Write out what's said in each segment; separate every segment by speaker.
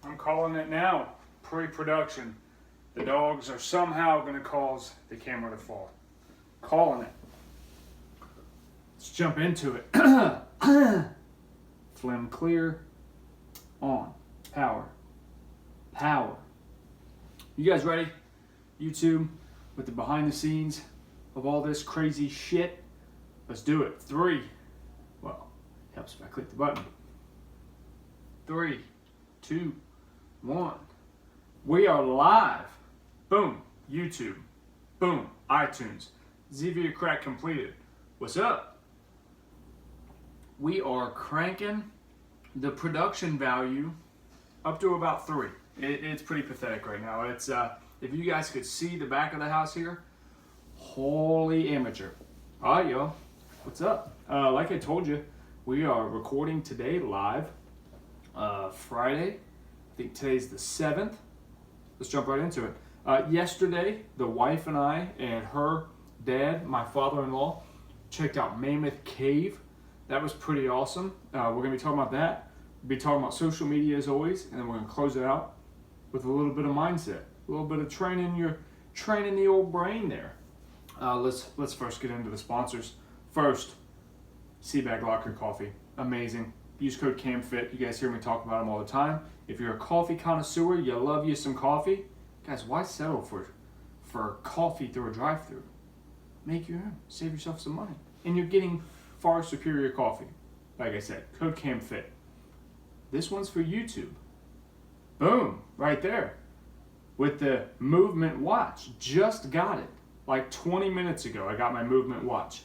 Speaker 1: I'm calling it now. Pre-production. The dogs are somehow going to cause the camera to fall. Calling it. Let's jump into it. Phlegm clear. On. Power. Power. You guys ready? YouTube, with the behind the scenes of all this crazy shit? Let's do it. 3. Well, helps if I click the button. 3, 2, 1. We are live. Boom. YouTube. Boom. iTunes. Zevia crack completed. What's up? We are cranking the production value up to about 3. It's pretty pathetic right now. It's if you guys could see the back of the house here, holy amateur. All right, y'all. What's up? Like I told you, we are recording today live. Friday. I think today's the 7th. Let's jump right into it. Yesterday, the wife and I and her dad, my father-in-law, checked out Mammoth Cave. That was pretty awesome. We're going to be talking about that. We'll be talking about social media as always, and then we're going to close it out with a little bit of mindset, a little bit of training the old brain there. Let's first get into the sponsors. First, Seabag Locker Coffee, amazing. Use code CAMFIT. You guys hear me talk about them all the time. If you're a coffee connoisseur, you love you some coffee, guys, why settle for coffee through a drive-thru? Make your own. Save yourself some money, and you're getting far superior coffee. Like I said, code CAMFIT. This one's for YouTube. Boom, right there. With the Movement Watch. Just got it. Like 20 minutes ago, I got my Movement Watch.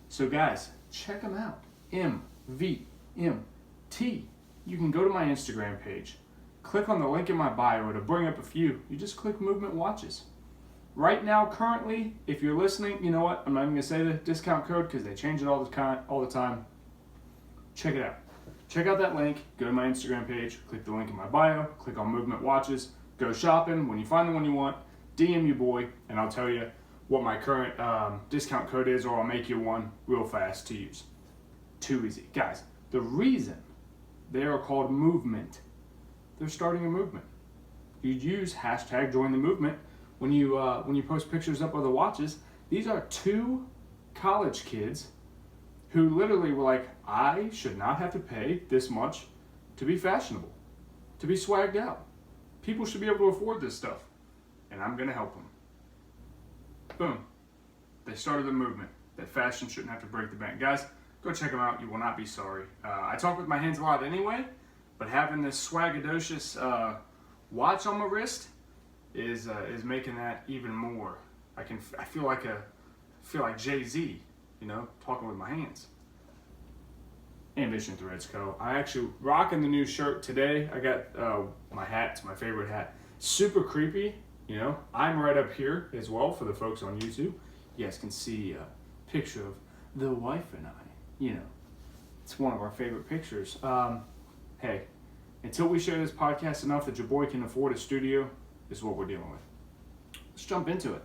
Speaker 1: So guys, check them out. MVMT. You can go to my Instagram page. Click on the link in my bio. It'll bring up a few. You just click Movement Watches. Right now, currently, if you're listening, you know what? I'm not even going to say the discount code because they change it all the time. Check it out. Check out that link. Go to my Instagram page. Click the link in my bio. Click on Movement Watches. Go shopping. When you find the one you want, DM your boy, and I'll tell you what my current discount code is, or I'll make you one real fast to use. Too easy. Guys, the reason they are called Movement, they're starting a movement. You use hashtag join the movement when you post pictures up of the watches. These are 2 college kids who literally were like, I should not have to pay this much to be fashionable, to be swagged out. People should be able to afford this stuff, and I'm going to help them. Boom. They started the movement that fashion shouldn't have to break the bank. Guys, go check them out. You will not be sorry. I talk with my hands a lot anyway, but having this swagadocious watch on my wrist is making that even more. I feel like Jay-Z, talking with my hands. Ambition Threads Co. I actually rocking the new shirt today. I got my hat. It's my favorite hat. Super creepy. I'm right up here as well for the folks on YouTube. You guys can see a picture of the wife and I. It's one of our favorite pictures. Hey, until we share this podcast enough that your boy can afford a studio, this is what we're dealing with. Let's jump into it.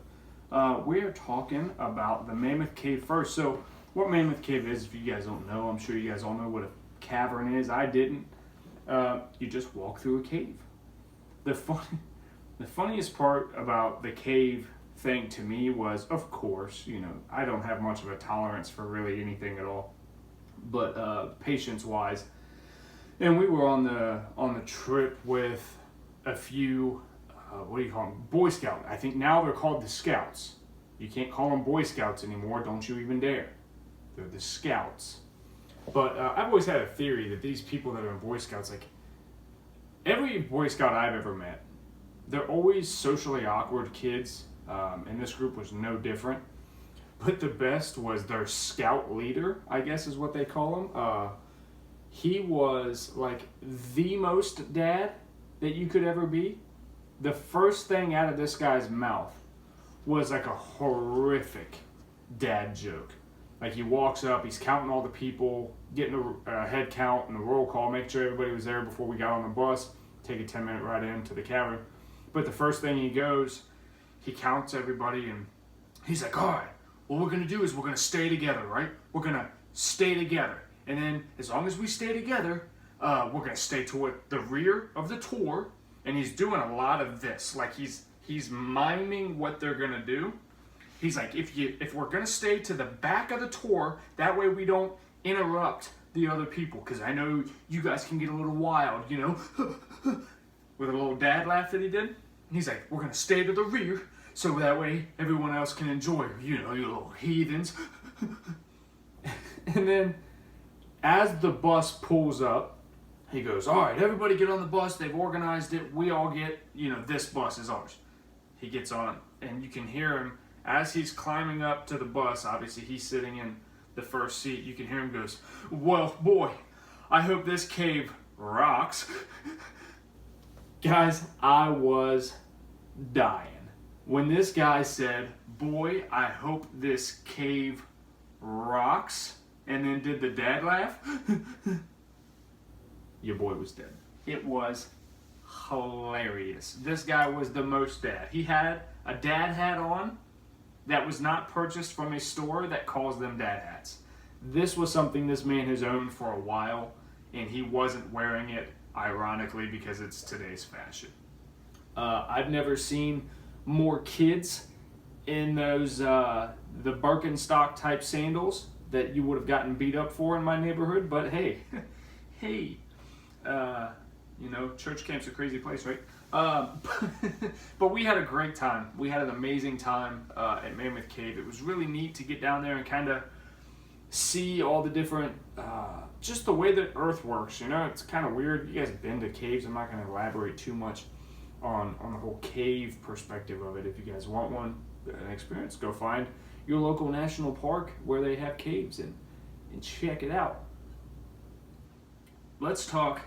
Speaker 1: We are talking about the Mammoth Cave first. So what Mammoth Cave is, if you guys don't know, I'm sure you guys all know what a cavern is. I didn't. You just walk through a cave. The funniest part about the cave thing to me was, of course, I don't have much of a tolerance for really anything at all, but patience-wise, and we were on the trip with a few, what do you call them, Boy Scout. I think now they're called the Scouts. You can't call them Boy Scouts anymore, don't you even dare. They're the Scouts. But I've always had a theory that these people that are in Boy Scouts, like every Boy Scout I've ever met, they're always socially awkward kids, and this group was no different. But the best was their scout leader, I guess is what they call him. He was like the most dad that you could ever be. The first thing out of this guy's mouth was like a horrific dad joke. Like he walks up, he's counting all the people, getting a head count and a roll call, making sure everybody was there before we got on the bus, take a 10-minute ride into the cavern. But the first thing he counts everybody, and he's like, all right, what we're going to do is we're going to stay together, right? We're going to stay together. And then as long as we stay together, we're going to stay toward the rear of the tour, and he's doing a lot of this. Like he's miming what they're gonna do. He's like, if we're gonna stay to the back of the tour, that way we don't interrupt the other people, because I know you guys can get a little wild, you know, with a little dad laugh that he did. He's like, we're gonna stay to the rear, so that way everyone else can enjoy, you know, you little heathens. And then, as the bus pulls up, he goes, all right, everybody get on the bus. They've organized it. We all get, you know, this bus is ours. He gets on, and you can hear him as he's climbing up to the bus. Obviously, he's sitting in the first seat. You can hear him goes, well, boy, I hope this cave rocks. Guys, I was dying when this guy said, boy, I hope this cave rocks, and then did the dad laugh. Your boy was dead. It was hilarious. This guy was the most dad. He had a dad hat on that was not purchased from a store that calls them dad hats. This was something this man has owned for a while, and he wasn't wearing it, ironically, because it's today's fashion. I've never seen more kids in those the Birkenstock type sandals that you would have gotten beat up for in my neighborhood, but hey, you know, church camp's a crazy place, right? But we had a great time. We had an amazing time at Mammoth Cave. It was really neat to get down there and kind of see all the different, just the way that Earth works. You know, it's kind of weird. You guys have been to caves. I'm not going to elaborate too much on the whole cave perspective of it. If you guys want an experience, go find your local national park where they have caves and check it out. Let's talk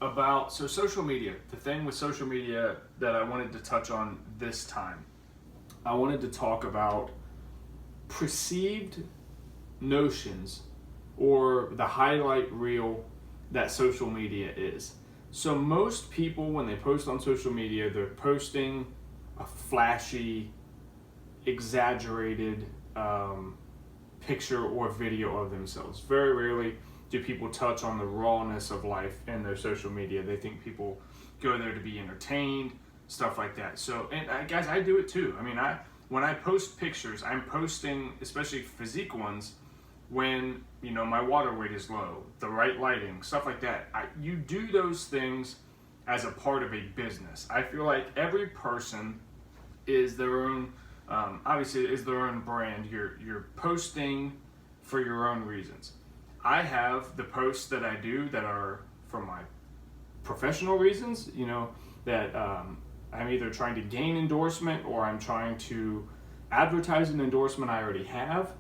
Speaker 1: about social media. The thing with social media that I wanted to touch on this time, I wanted to talk about perceived notions or the highlight reel that social media is. So most people, when they post on social media, they're posting a flashy, exaggerated picture or video of themselves. Very rarely do people touch on the rawness of life in their social media. They think people go there to be entertained, stuff like that. So, and guys, I do it too. I mean, when I post pictures, I'm posting, especially physique ones, when, you know, my water weight is low, the right lighting, stuff like that. You do those things as a part of a business. I feel like every person is their own, obviously is their own brand. You're posting for your own reasons. I have the posts that I do that are for my professional reasons, you know, that I'm either trying to gain endorsement or I'm trying to advertise an endorsement I already have.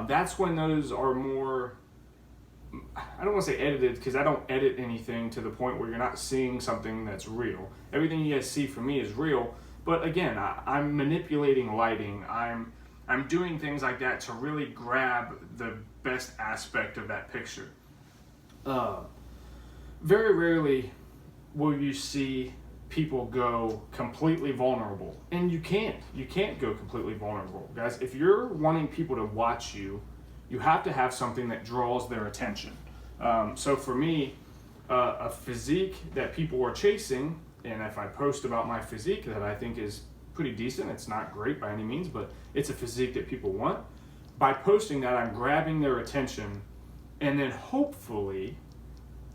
Speaker 1: That's when those are more, I don't want to say edited, because I don't edit anything to the point where you're not seeing something that's real. Everything you guys see from me is real, but again, I'm manipulating lighting. I'm doing things like that to really grab the best aspect of that picture. Very rarely will you see people go completely vulnerable, and you can't go completely vulnerable, guys. If you're wanting people to watch you, you have to have something that draws their attention. So for me, a physique that people are chasing, and if I post about my physique that I think is pretty decent, it's not great by any means, but it's a physique that people want, by posting that, I'm grabbing their attention, and then hopefully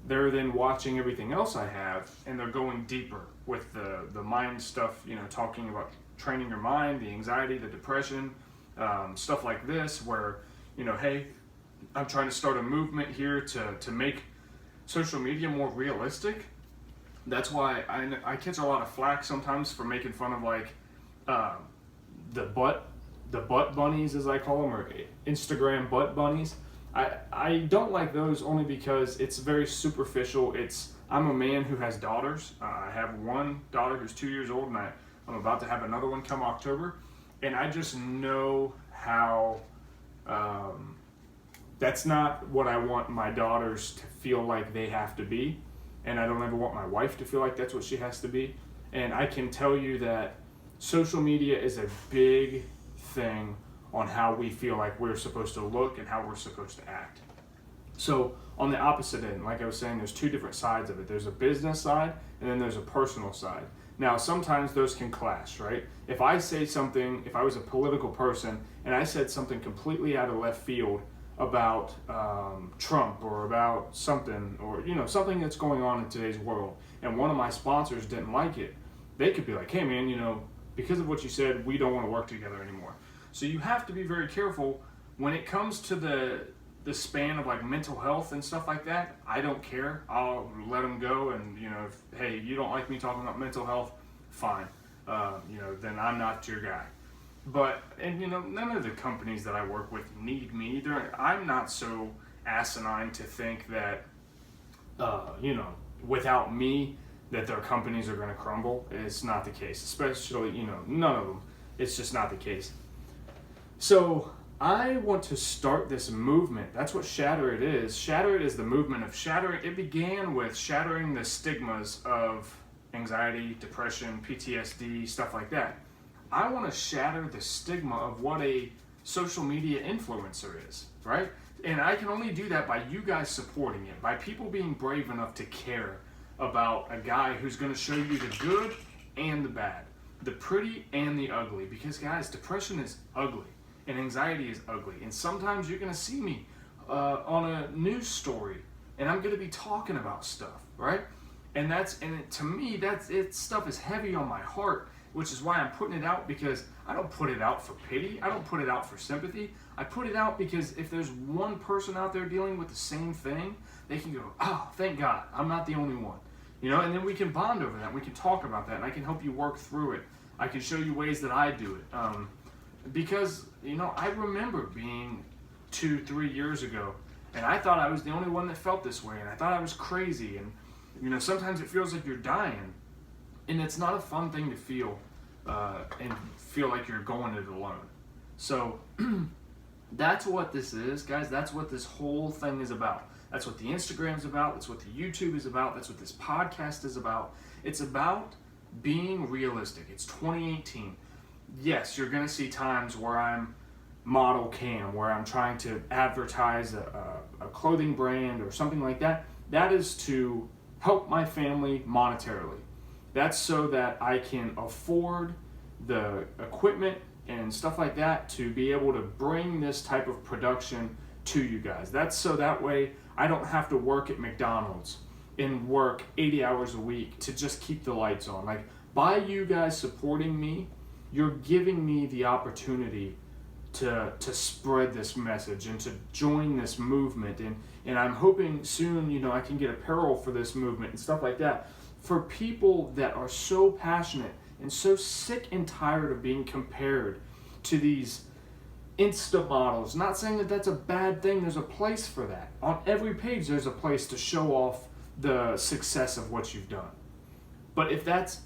Speaker 1: they're then watching everything else I have, and they're going deeper with the mind stuff, you know, talking about training your mind, the anxiety, the depression, stuff like this, where, you know, hey, I'm trying to start a movement here to make social media more realistic. That's why I catch a lot of flack sometimes for making fun of, like, the butt bunnies, as I call them, or Instagram butt bunnies. I don't like those only because it's very superficial. I'm a man who has daughters. I have one daughter who's 2 years old, and I'm about to have another one come October. And I just know how that's not what I want my daughters to feel like they have to be. And I don't ever want my wife to feel like that's what she has to be. And I can tell you that social media is a big thing on how we feel like we're supposed to look and how we're supposed to act. So on the opposite end, like I was saying, there's two different sides of it. There's a business side and then there's a personal side. Now, sometimes those can clash, right? If I say something, if I was a political person and I said something completely out of left field about Trump or about something, or something that's going on in today's world, and one of my sponsors didn't like it, they could be like, hey man, because of what you said, we don't want to work together anymore. So you have to be very careful when it comes to the span of like mental health and stuff like that. I don't care. I'll let them go, and if, hey, you don't like me talking about mental health, fine. Then I'm not your guy. But none of the companies that I work with need me. I'm not so asinine to think that without me that their companies are going to crumble. It's not the case. Especially none of them. It's just not the case. So I want to start this movement. That's what Shatter It is. Shatter It is the movement of shattering. It began with shattering the stigmas of anxiety, depression, PTSD, stuff like that. I want to shatter the stigma of what a social media influencer is, right? And I can only do that by you guys supporting it, by people being brave enough to care about a guy who's going to show you the good and the bad, the pretty and the ugly. Because guys, depression is ugly. And anxiety is ugly. And sometimes you're going to see me on a news story, and I'm going to be talking about stuff, right? To me, stuff is heavy on my heart, which is why I'm putting it out, because I don't put it out for pity. I don't put it out for sympathy. I put it out because if there's one person out there dealing with the same thing, they can go, oh, thank God, I'm not the only one. And then we can bond over that. We can talk about that, and I can help you work through it. I can show you ways that I do it. Because, I remember being 2-3 years ago, and I thought I was the only one that felt this way, and I thought I was crazy, and, sometimes it feels like you're dying, and it's not a fun thing to feel, and feel like you're going it alone. So, that's what this is, guys. That's what this whole thing is about. That's what the Instagram's about. That's what the YouTube is about. That's what this podcast is about. It's about being realistic. It's 2018. Yes, you're going to see times where I'm model cam, where I'm trying to advertise a clothing brand or something like that. That is to help my family monetarily. That's so that I can afford the equipment and stuff like that to be able to bring this type of production to you guys. That's so that way I don't have to work at McDonald's and work 80 hours a week to just keep the lights on. Like, by you guys supporting me, you're giving me the opportunity to spread this message and to join this movement. And I'm hoping soon, I can get apparel for this movement and stuff like that. For people that are so passionate and so sick and tired of being compared to these Insta models. Not saying that that's a bad thing. There's a place for that. On every page, there's a place to show off the success of what you've done. But if that's,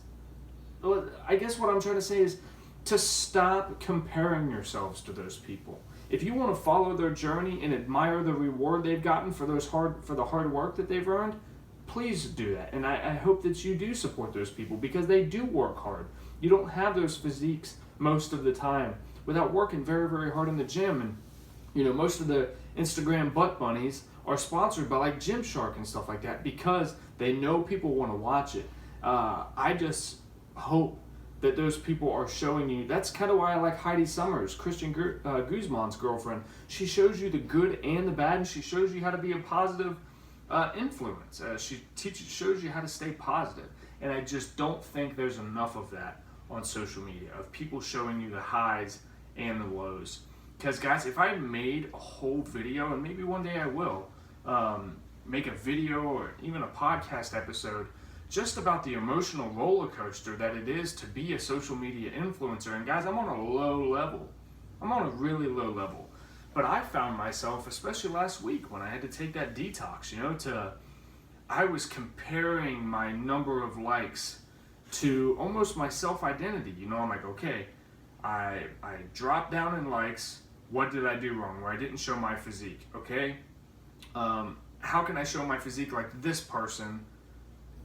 Speaker 1: I guess what I'm trying to say is, to stop comparing yourselves to those people. If you want to follow their journey and admire the reward they've gotten for the hard work that they've earned, please do that. And I hope that you do support those people, because they do work hard. You don't have those physiques most of the time without working very, very hard in the gym. And most of the Instagram butt bunnies are sponsored by like Gymshark and stuff like that, because they know people want to watch it. I just hope that those people are showing you. That's kind of why I like Heidi Summers, Christian Guzman's girlfriend. She shows you the good and the bad, and she shows you how to be a positive influence. She shows you how to stay positive. And I just don't think there's enough of that on social media, of people showing you the highs and the lows. Because guys, if I made a whole video, and maybe one day I will, make a video or even a podcast episode just about the emotional roller coaster that it is to be a social media influencer. And guys, I'm on a low level. I'm on a really low level. But I found myself, especially last week when I had to take that detox, I was comparing my number of likes to almost my self-identity. I'm like, okay, I dropped down in likes. What did I do wrong? Where I didn't show my physique, okay? How can I show my physique like this person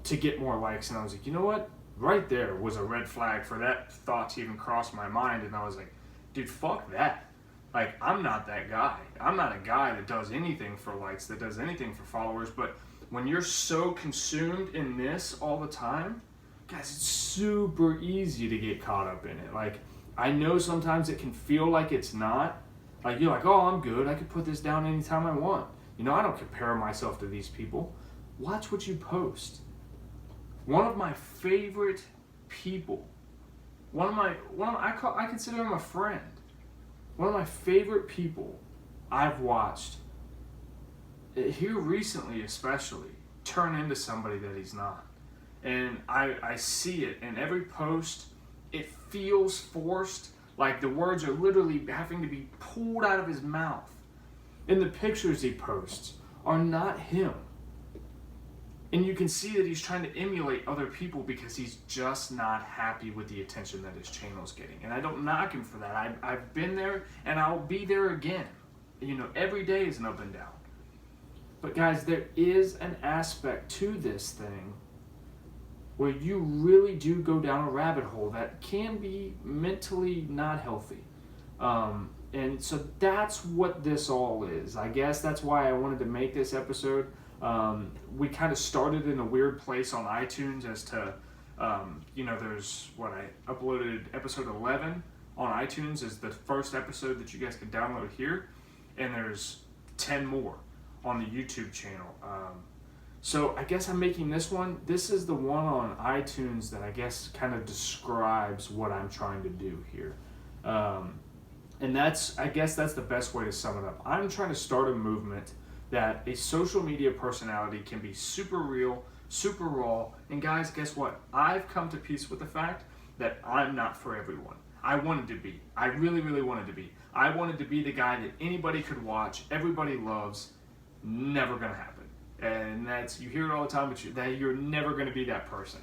Speaker 1: to get more likes? And I was like, you know what? Right there was a red flag for that thought to even cross my mind. And I was like, dude, fuck that. Like, I'm not that guy. I'm not a guy that does anything for likes, that does anything for followers. But when you're so consumed in this all the time, guys, it's super easy to get caught up in it. Like, I know sometimes it can feel like it's not. Like, you're like, oh, I'm good. I can put this down anytime I want. You know, I don't compare myself to these people. Watch what you post. One of my favorite people, I consider him a friend. One of my favorite people I've watched here recently, especially, turn into somebody that he's not. And I see it in every post. It feels forced, like the words are literally having to be pulled out of his mouth. And the pictures he posts are not him. And you can see that he's trying to emulate other people because he's just not happy with the attention that his channel's getting. And I don't knock him for that. I've been there and I'll be there again. You know, every day is an up and down. But guys, there is an aspect to this thing where you really do go down a rabbit hole that can be mentally not healthy. And so that's what this all is. I guess that's why I wanted to make this episode. We kind of started in a weird place on iTunes as to, there's what I uploaded episode 11 on iTunes as the first episode that you guys can download here. And there's 10 more on the YouTube channel. So I guess I'm making this one. This is the one on iTunes that I guess kind of describes what I'm trying to do here. And I guess that's the best way to sum it up. I'm trying to start a movement that a social media personality can be super real, super raw. And guys, guess what? I've come to peace with the fact that I'm not for everyone. I wanted to be. I really, really wanted to be. I wanted to be the guy that anybody could watch, everybody loves. Never gonna happen. And that's, you hear it all the time, but you're never gonna be that person.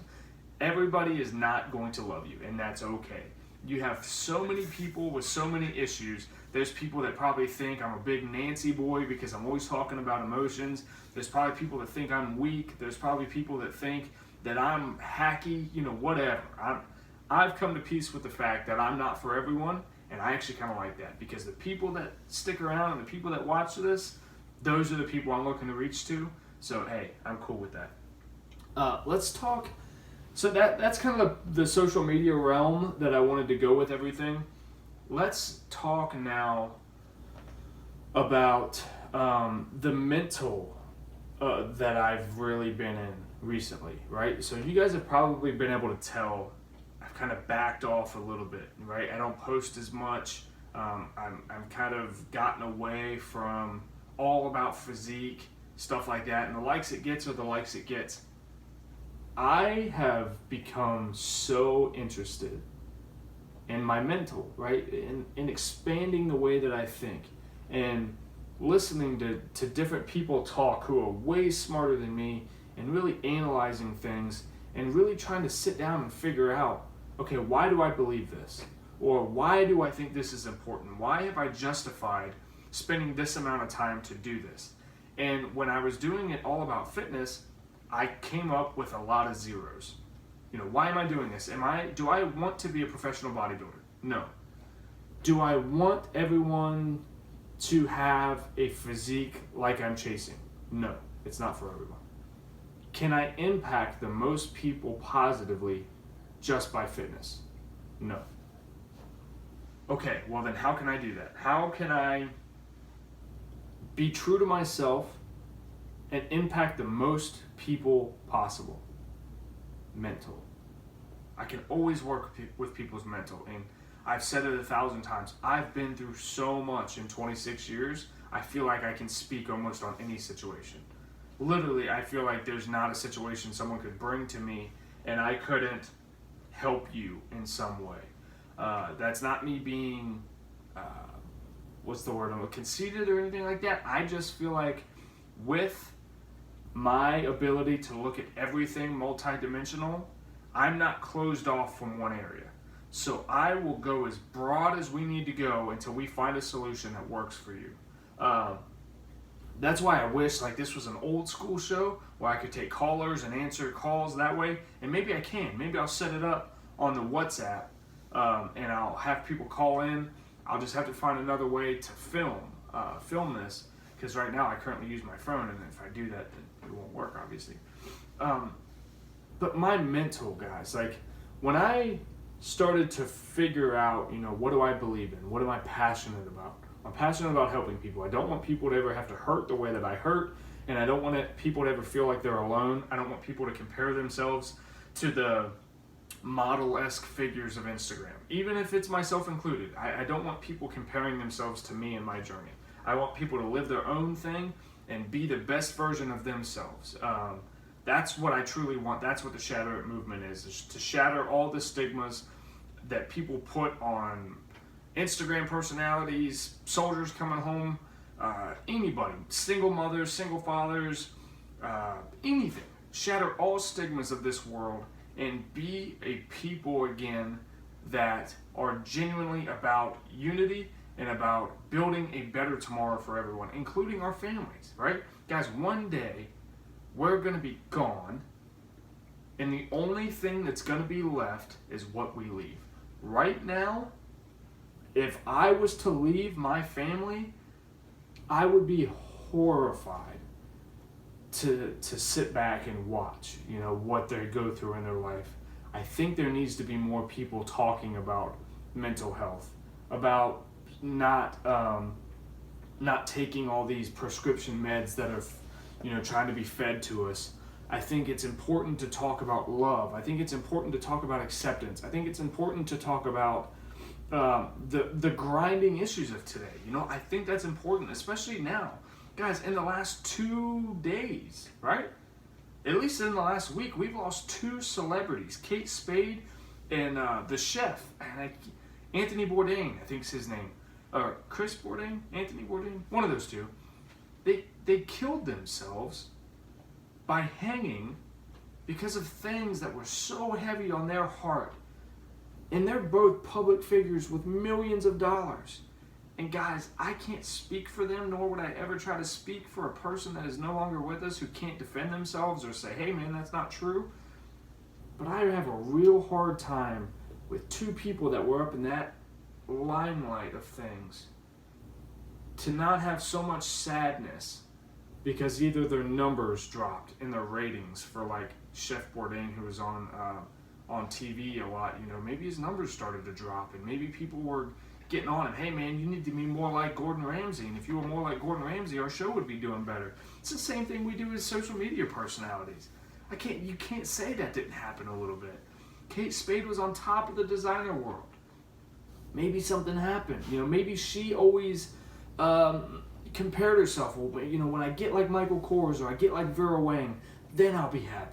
Speaker 1: Everybody is not going to love you, and that's okay. You have so many people with so many issues. There's people that probably think I'm a big Nancy boy because I'm always talking about emotions. There's probably people that think I'm weak. There's probably people that think that I'm hacky, whatever. I've come to peace with the fact that I'm not for everyone, and I actually kind of like that because the people that stick around and the people that watch this, those are the people I'm looking to reach to. So, hey, I'm cool with that. Let's talk. So that's kind of the social media realm that I wanted to go with everything. Let's talk now about the mental that I've really been in recently, right? So you guys have probably been able to tell I've kind of backed off a little bit, right? I don't post as much. I'm kind of gotten away from all about physique, stuff like that, and the likes it gets are the likes it gets. I have become so interested in my mental, right? In expanding the way that I think and listening to different people talk who are way smarter than me and really analyzing things and really trying to sit down and figure out, okay, why do I believe this? Or why do I think this is important? Why have I justified spending this amount of time to do this? And when I was doing it all about fitness, I came up with a lot of zeros. Why am I doing this? Do I want to be a professional bodybuilder? No. Do I want everyone to have a physique like I'm chasing? No, it's not for everyone. Can I impact the most people positively just by fitness? No. Okay, well then how can I do that? How can I be true to myself and impact the most people possible? Mental. I can always work with people's mental, and I've said it 1,000 times. I've been through so much in 26 years, I feel like I can speak almost on any situation. Literally, I feel like there's not a situation someone could bring to me and I couldn't help you in some way. That's not me being, conceited or anything like that. I just feel like with my ability to look at everything multidimensional, I'm not closed off from one area. So I will go as broad as we need to go until we find a solution that works for you. That's why I wish this was an old school show where I could take callers and answer calls that way. And maybe I can. Maybe I'll set it up on the WhatsApp and I'll have people call in I'll just have to find another way to film this, because right now I currently use my phone, and if I do that, then it won't work, obviously. But my mental, guys, like when I started to figure out, what do I believe in? What am I passionate about? I'm passionate about helping people. I don't want people to ever have to hurt the way that I hurt, and I don't want people to ever feel like they're alone. I don't want people to compare themselves to the model-esque figures of Instagram, even if it's myself included. I don't want people comparing themselves to me and my journey. I want people to live their own thing and be the best version of themselves. That's what I truly want. That's what the Shatter It movement is to shatter all the stigmas that people put on Instagram personalities, soldiers coming home, anybody, single mothers, single fathers, anything. Shatter all stigmas of this world and be a people again that are genuinely about unity and about building a better tomorrow for everyone, including our families, right? Guys, one day we're going to be gone, and the only thing that's going to be left is what we leave. Right now, if I was to leave my family, I would be horrified to sit back and watch, what they go through in their life. I think there needs to be more people talking about mental health, about not taking all these prescription meds that are, trying to be fed to us. I think it's important to talk about love. I think it's important to talk about acceptance. I think it's important to talk about the grinding issues of today. I think that's important, especially now. Guys, in the last 2 days, right? At least in the last week, we've lost 2 celebrities, Kate Spade and the chef, and Anthony Bourdain, I think is his name. Or Chris Bourdain? Anthony Bourdain? One of those two. They killed themselves by hanging because of things that were so heavy on their heart. And they're both public figures with millions of dollars. And guys, I can't speak for them, nor would I ever try to speak for a person that is no longer with us who can't defend themselves or say, hey man, that's not true. But I have a real hard time with 2 people that were up in that limelight of things to not have so much sadness because either their numbers dropped in their ratings for like Chef Bourdain, who was on TV a lot. Maybe his numbers started to drop, and maybe people were getting on him. Hey man, you need to be more like Gordon Ramsay, and if you were more like Gordon Ramsay, our show would be doing better. It's the same thing we do as social media personalities. You can't say that didn't happen a little bit. Kate Spade was on top of the designer world. Maybe something happened. Maybe she always compared herself. Well, when I get like Michael Kors or I get like Vera Wang, then I'll be happy.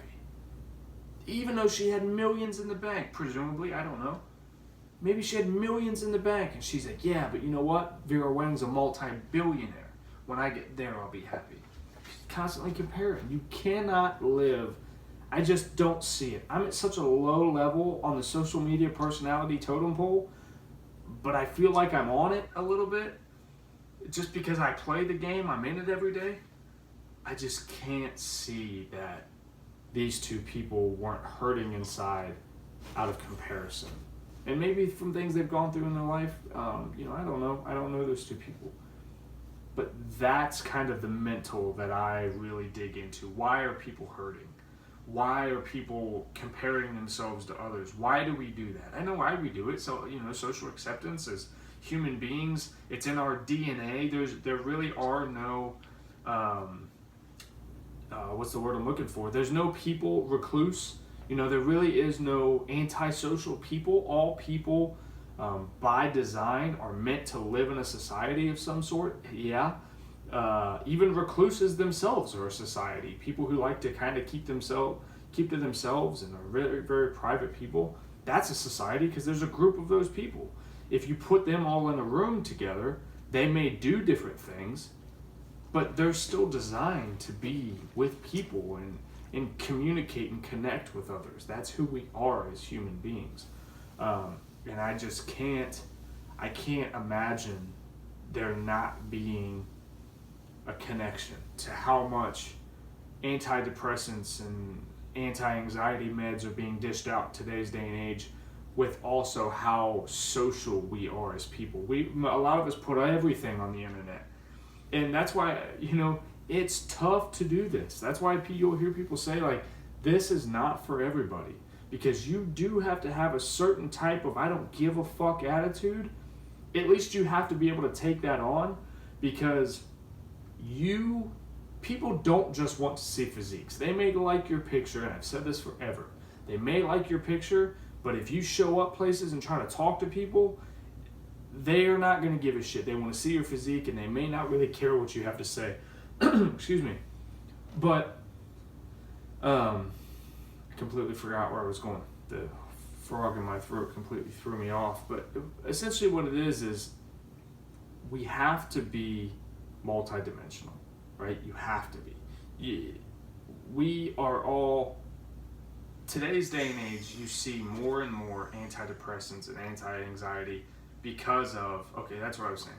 Speaker 1: Even though she had millions in the bank, presumably, I don't know. Maybe she had millions in the bank, and she's like, yeah, but you know what? Vera Wang's a multi-billionaire. When I get there, I'll be happy. She's constantly comparing. You cannot live. I just don't see it. I'm at such a low level on the social media personality totem pole, but I feel like I'm on it a little bit. Just because I play the game, I'm in it every day. I just can't see that these 2 people weren't hurting inside out of comparison. And maybe from things they've gone through in their life, I don't know. I don't know those 2 people. But that's kind of the mental that I really dig into. Why are people hurting? Why are people comparing themselves to others? Why do we do that? I know why we do it. So, social acceptance as human beings, it's in our DNA. There really are no, what's the word I'm looking for? There's no people recluse. There really is no antisocial people. All people, by design, are meant to live in a society of some sort. Yeah. Even recluses themselves are a society. People who like to kind of keep to themselves and are very, very private people. That's a society because there's a group of those people. If you put them all in a room together, they may do different things, but they're still designed to be with people and communicate and connect with others. That's who we are as human beings. And I just can't imagine there not being a connection to how much antidepressants and anti-anxiety meds are being dished out in today's day and age, with also how social we are as people. A lot of us put everything on the internet. And that's why, it's tough to do this. That's why you'll hear people say, like, this is not for everybody. Because you do have to have a certain type of I don't give a fuck attitude. At least you have to be able to take that on, because people don't just want to see physiques. They may like your picture, and I've said this forever. They may like your picture, but if you show up places and try to talk to people, they're not going to give a shit. They want to see your physique, and they may not really care what you have to say. Excuse me. But I completely forgot where I was going. The frog in my throat completely threw me off. But essentially what it is we have to be multidimensional, right? You have to be. We are all... Today's day and age, you see more and more antidepressants and anti-anxiety because of, okay, that's what I was saying.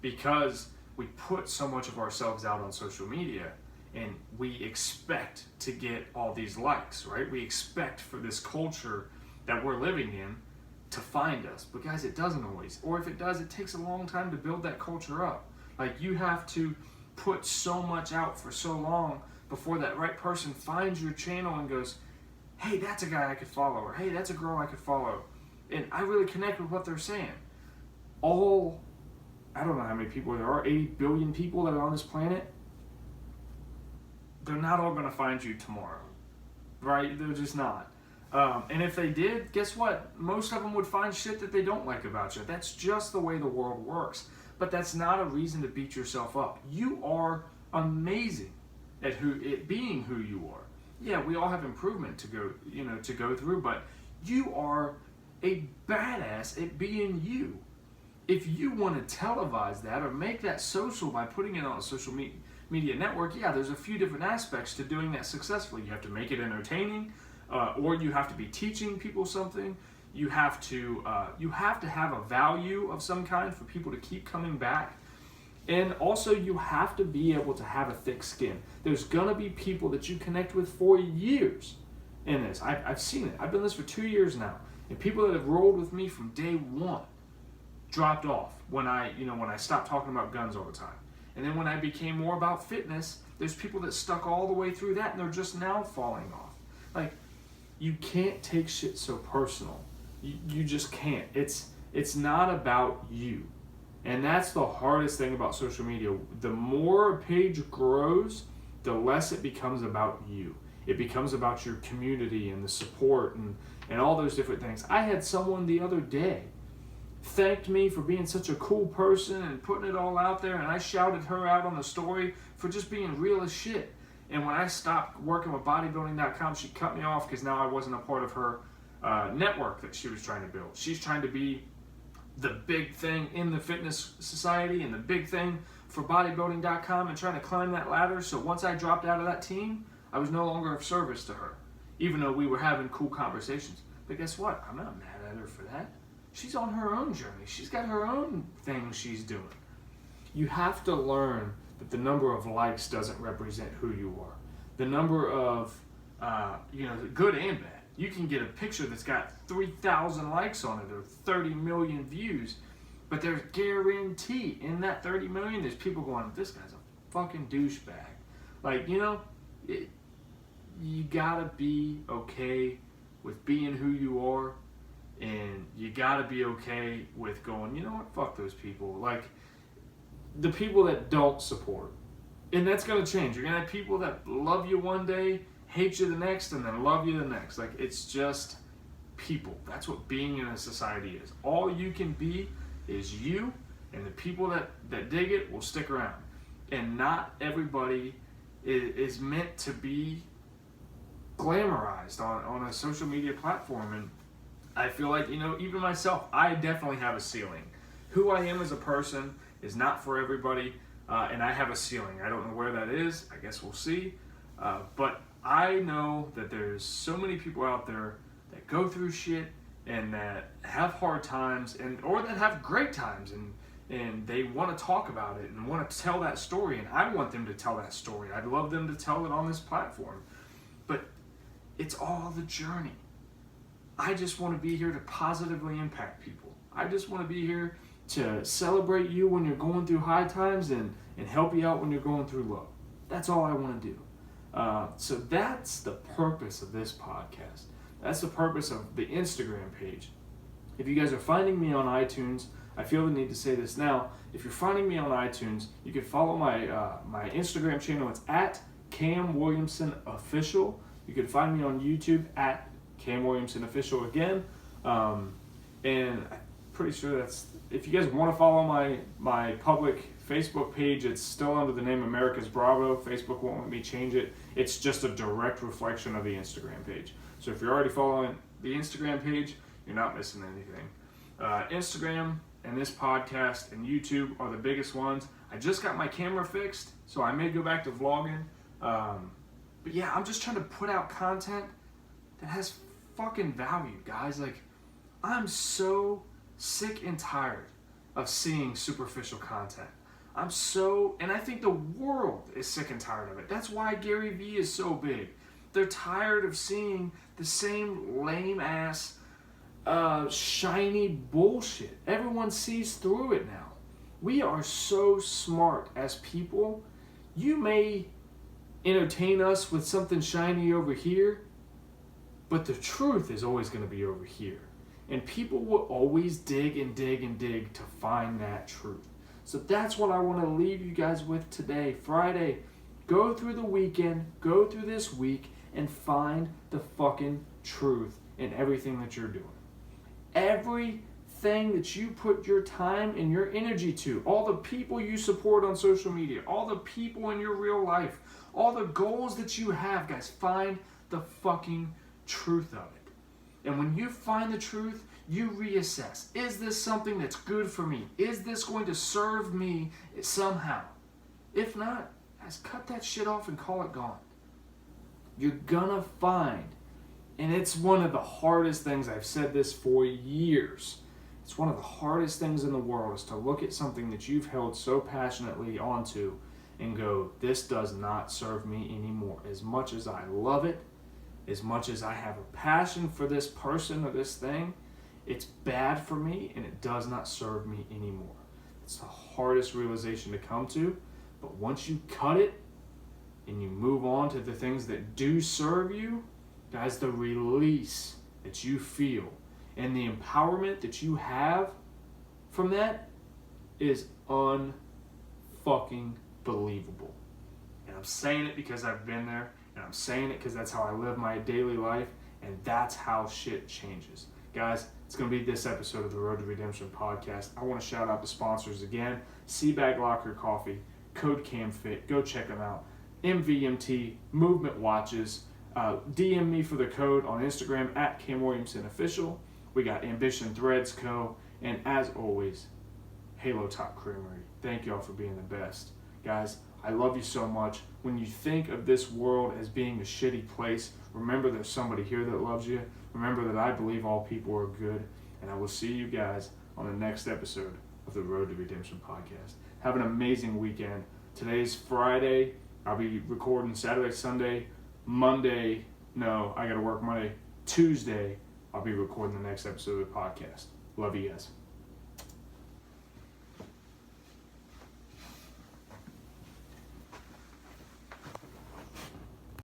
Speaker 1: Because we put so much of ourselves out on social media, and we expect to get all these likes, right? We expect for this culture that we're living in to find us. But guys, it doesn't always. Or if it does, it takes a long time to build that culture up. Like, you have to put so much out for so long before that right person finds your channel and goes, hey, that's a guy I could follow, or hey, that's a girl I could follow. And I really connect with what they're saying. I don't know how many people there are, 80 billion people that are on this planet. They're not all going to find you tomorrow, right? They're just not. And if they did, guess what? Most of them would find shit that they don't like about you. That's just the way the world works. But that's not a reason to beat yourself up. You are amazing at being who you are. Yeah, we all have improvement to go through, but you are a badass at being you. If you want to televise that or make that social by putting it on a social media network, yeah, there's a few different aspects to doing that successfully. You have to make it entertaining, or you have to be teaching people something. You have to have a value of some kind for people to keep coming back. And also, you have to be able to have a thick skin. There's going to be people that you connect with for years in this. I've seen it. I've been this for 2 years now. And people that have rolled with me from day one dropped off when I stopped talking about guns all the time. And then when I became more about fitness, there's people that stuck all the way through that, and they're just now falling off. Like, you can't take shit so personal. You just can't. It's not about you. And that's the hardest thing about social media. The more a page grows, the less it becomes about you. It becomes about your community and the support and all those different things. I had someone the other day thanked me for being such a cool person and putting it all out there, and I shouted her out on the story for just being real as shit. And when I stopped working with bodybuilding.com, she cut me off because now I wasn't a part of her network that she was trying to build. She's trying to be the big thing in the fitness society and the big thing for bodybuilding.com and trying to climb that ladder. So once I dropped out of that team, I was no longer of service to her, even though we were having cool conversations. But guess what? I'm not mad at her for that. She's on her own journey. She's got her own thing she's doing. You have to learn that the number of likes doesn't represent who you are. The number of, good and bad. You can get a picture that's got 3,000 likes on it or 30 million views, but there's guarantee in that 30 million, there's people going, this guy's a fucking douchebag. Like, you gotta be okay with being who you are, and you gotta be okay with going, you know what, fuck those people. Like, the people that don't support. And that's gonna change. You're gonna have people that love you one day, hate you the next, and then love you the next. Like, it's just people. That's what being in a society is. All you can be is you, and the people that dig it will stick around. And not everybody is meant to be glamorized on a social media platform. And I feel like, even myself, I definitely have a ceiling. Who I am as a person is not for everybody, and I have a ceiling. I don't know where that is. I guess we'll see. But I know that there's so many people out there that go through shit and that have hard times or that have great times and they want to talk about it and want to tell that story, and I want them to tell that story. I'd love them to tell it on this platform. But it's all the journey. I just want to be here to positively impact people. I just want to be here to celebrate you when you're going through high times and help you out when you're going through low. That's all I want to do. So that's the purpose of this podcast. That's the purpose of the Instagram page. If you guys are finding me on iTunes, I feel the need to say this now. If you're finding me on iTunes, you can follow my my Instagram channel. It's at Cam Williamson Official. You can find me on YouTube at Cam Williamson Official again. And I'm pretty sure that's, if you guys want to follow my public Facebook page, it's still under the name America's Bravo. Facebook won't let me change it. It's just a direct reflection of the Instagram page. So if you're already following the Instagram page, you're not missing anything. Instagram and this podcast and YouTube are the biggest ones. I just got my camera fixed, so I may go back to vlogging. But yeah, I'm just trying to put out content that has fucking value, guys. Like, I'm so sick and tired of seeing superficial content. And I think the world is sick and tired of it. That's why Gary Vee is so big. They're tired of seeing the same lame ass, shiny bullshit. Everyone sees through it now. We are so smart as people. You may entertain us with something shiny over here, but the truth is always going to be over here. And people will always dig and dig and dig to find that truth. So that's what I want to leave you guys with today, Friday. Go through the weekend, go through this week, and find the fucking truth in everything that you're doing. Everything that you put your time and your energy to, all the people you support on social media, all the people in your real life, all the goals that you have, guys, find the fucking truth of it. And when you find the truth, you reassess. Is this something that's good for me? Is this going to serve me somehow? If not, guys, cut that shit off and call it gone. You're gonna find, and it's one of the hardest things, I've said this for years, it's one of the hardest things in the world is to look at something that you've held so passionately onto and go, this does not serve me anymore. As much as I love it, as much as I have a passion for this person or this thing, it's bad for me and it does not serve me anymore. It's the hardest realization to come to, but once you cut it and you move on to the things that do serve you, guys, the release that you feel and the empowerment that you have from that is unfucking believable. And I'm saying it because I've been there, and I'm saying it because that's how I live my daily life, and that's how shit changes. Guys, it's going to be this episode of the Road to Redemption podcast. I want to shout out the sponsors again. Seabag Locker Coffee, Code CamFit, go check them out. MVMT, Movement Watches, DM me for the code on Instagram at Cam Williamson Official. We got Ambition Threads Co. And as always, Halo Top Creamery. Thank y'all for being the best. Guys, I love you so much. When you think of this world as being a shitty place, remember there's somebody here that loves you. Remember that I believe all people are good. And I will see you guys on the next episode of the Road to Redemption podcast. Have an amazing weekend. Today's Friday. I'll be recording Saturday, Sunday, Monday. No, I got to work Monday. Tuesday, I'll be recording the next episode of the podcast. Love you guys.